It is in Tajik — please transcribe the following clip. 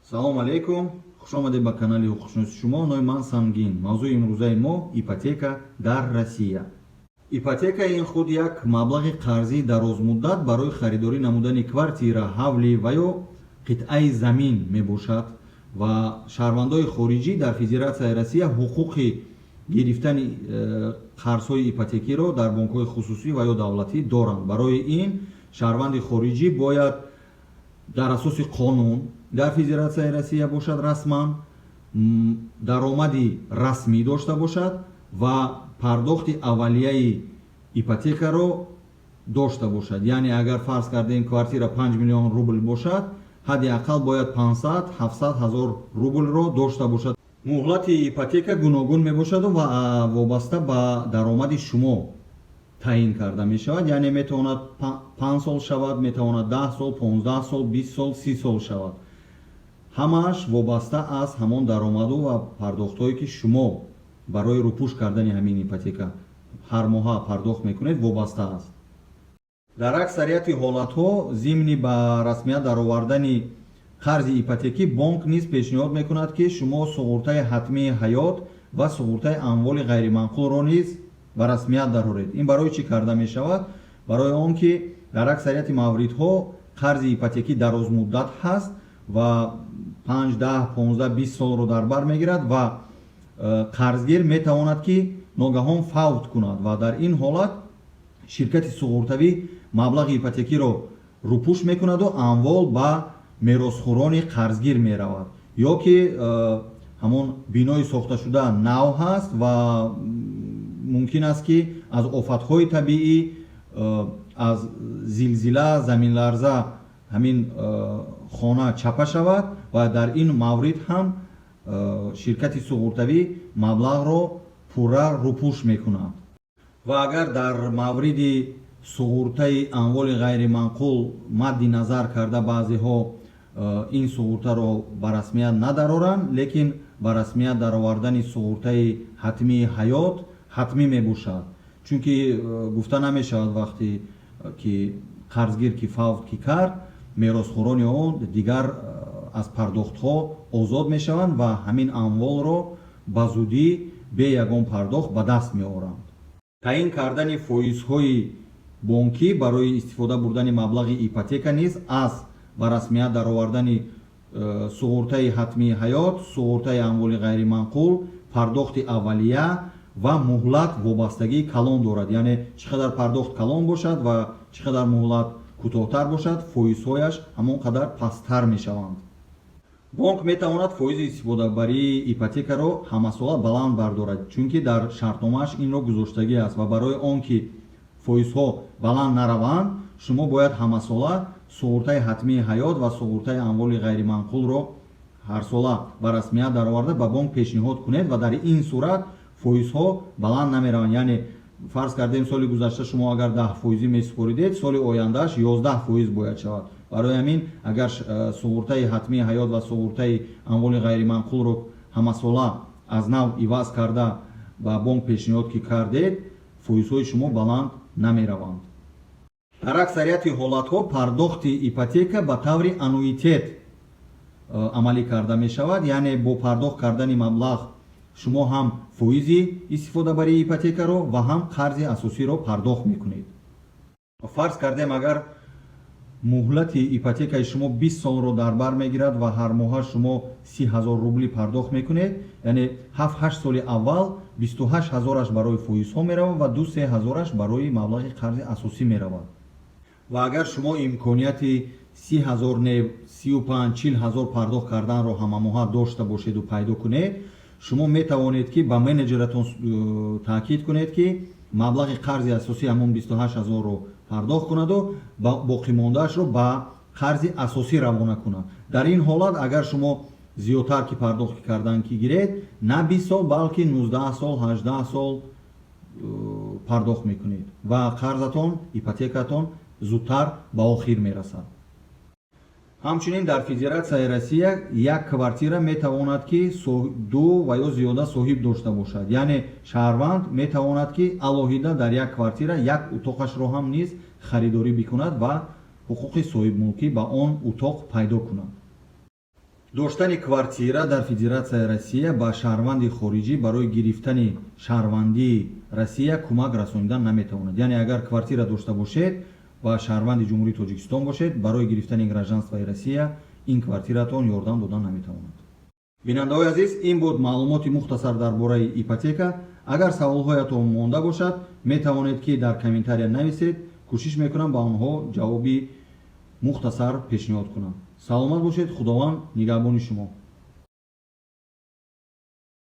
салом алейкум, хуш омадед ба канали ҳуқуқшиноси шумо. Номи ман Сангин. Мавзӯи имрӯзаи мо ипотека дар Россия. Ипотека ин худ як маблағи қарзии дарозмуддат барои харидорӣ намудани квартира, ҳавлӣ ва ё қитъаи замин мебошад ва шаҳрвандои хориҷӣ дар Федератсияи Россия ҳуқуқи гирифтани қарзҳои ипотекиро дар бонкҳои хусусӣ ва ё давлатӣ доранд. Барои ин шаҳрванди хориҷӣ бояд дар асоси қонун дар Федератсияи Россия бошад, расман даромади расмӣ дошта бошад ва пардохти аввалияи ипотекаро дошта бошад. Яъне агар фарз кардем квартира 5 миллион рубл бошад, ҳадди ақал бояд 500-700 ҳазор рублро дошта бошад. муҳлати ипотека гуногун мебошад ва вобаста ба даромади шумо таъин карда мешавад. Яъне метавонад 5 сол шавад, метавонад 10 сол, 15 сол, 20 сол, 30 сол шавад. ҳамааш вобаста аз ҳамон даромаду ва пардохтҳое ки шумо барои рупуш кардани ҳамин ипотека ҳар моҳа пардохт мекунед вобаста аст. дар аксарияти ҳолатҳо зимни ба расмият даровардани қарзи ипотекӣ бонк низ пешниҳод мекунад ки шумо суғуртаи ҳатмии ҳаёт ва суғуртаи амволи ғайриманқулро низ ба расмият дароред. ин барои чӣ карда мешавад? Барои он ки дар аксарияти мавридҳо қарзи ипотекӣ дарозмуддат ҳаст ва 5, 10, 15, 20 солро дар бар мегирад ва қарзгир метавонад ки ногаҳон фавт кунад ва дар ин ҳолат ширкати суғуртавӣ маблағи ипотекиро рупуш мекунаду амвол ба меросхӯрони қарзгир меравад. ё ки ҳамон бинои сохташуда нав ҳаст ва мумкин аст ки аз офатҳои табиӣ, аз зилзила, заминларза ҳамин хона чапа шавад ва дар ин маврид ҳам ширкати суғуртавӣ маблағро пурра рупуш мекунад. ва агар дар мавриди суғуртаи амволи ғайриманқул мадди назар карда баъзеҳо ин суғуртаро ба расмият надароранд, лекин ба расмият даровардани суғуртаи ҳатмии ҳаёт ҳатмӣ мебошад. Чунки гуфта намешавад вақте ки қарзгир ки фавт ки кард, меросхӯрони он дигар аз пардохтҳо озод мешаванд ва ҳамин амволро ба зудӣ бе ягон пардохт ба даст меоранд. таъин кардани фоизҳои бонкӣ барои истифода бурдани маблағи ипотека низ аз ба расмият даровардани суғуртаи ҳатмии ҳаёт, суғуртаи амволи ғайриманқул, пардохти аввалия ва муҳлат вобастагии калон дорад. Яъне чӣ қадар пардохт калон бошад ва чӣ қадар муҳлат кӯтоҳтар бошад, фоизҳояш ҳамон қадар пасттар мешаванд. бонк метавонад фоизи истифодабарии ипотекаро ҳамасола баланд бардорад, чунки дар шартномааш инро гузоштагӣ аст ва барои он ки фоизҳо баланд нараванд, шумо бояд ҳамасола суғуртаи ҳатмии ҳаёт ва суғуртаи амволи ғайриманқулро ҳарсола ба расмият дароварда ба бонк пешниҳод кунед ва дар ин сурат фоизҳо баланд намераванд. Яъне фарз кардем соли гузашта шумо агар 10% месупоридед, соли ояндааш 11% бояд шавад. барои ҳамин агар суғуртаи ҳатмии ҳаёт ва суғуртаи амволи ғайриманқулро ҳамасола аз нав иваз карда ба бонк пешниҳод ки кардед, фоизҳои шумо баланд намераванд. дар аксарияти ҳолатҳо пардохти ипотека ба таври аннуитет амалӣ карда мешавад. Яъне бо пардохт кардани маблағ шумо ҳам фоизи истифодабарии ипотекаро ва ҳам қарзи асосиро пардохт мекунед. фарз кардем агар муҳлати ипотекаи шумо 20 солро дар бар мегирад ва ҳар моҳа шумо 30 ҳазор рубли пардохт мекунед, яъне 7-8 соли аввал 28 ҳазораш барои фоизҳо меравад ва 2-3 ҳазораш барои маблағи қарзи асосӣ меравад. ва агар шумо имконияти 30 ҳазор нев, 35-40 ҳазор пардохт карданро ҳамамоҳа дошта бошеду пайдо кунед, шумо метавонед ки ба менеҷератон таъкид кунед ки маблағи қарзи асосӣ ҳамон 28 ҳазорро пардохт кунаду боқимондаашро ба қарзи асосӣ равона кунад. дар ин ҳолат агар шумо зиёдтар ки пардохт кардан ки гиред, на 20 сол балки 19 сол, 18 сол пардохт мекунед ва қарзатон, ипотекатон зудтар ба охир мерасад. ҳамчунин дар Федератсияи Россия як квартира метавонад ки ду ва ё зиёда соҳиб дошта бошад. Яъне шаҳрванд метавонад ки алоҳида дар як квартира як утоқашро ҳам низ харидорӣ бикунад ва ҳуқуқи соҳибмулкӣ ба он утоқ пайдо кунад. доштани квартира дар Федератсияи Россия ба шаҳрванди хориҷӣ барои гирифтани шаҳрвандии Россия кӯмак расонидан наметавонад. Яъне агар квартира дошта бошед ва шаҳрванди Ҷумҳурии Тоҷикистон бошед, барои гирифтани гражданствои Россия ин квартиратон ёрдам додан наметавонад. бинандаҳои азиз, ин буд маълумоти мухтасар дар бораи ипотека. Агар саволҳоятон монда бошад, метавонед ки дар комментария нависед. кӯшиш мекунам ба онҳо ҷавоби мухтасар пешниҳод кунам. саломат бошед. худованд нигаҳбони шумо.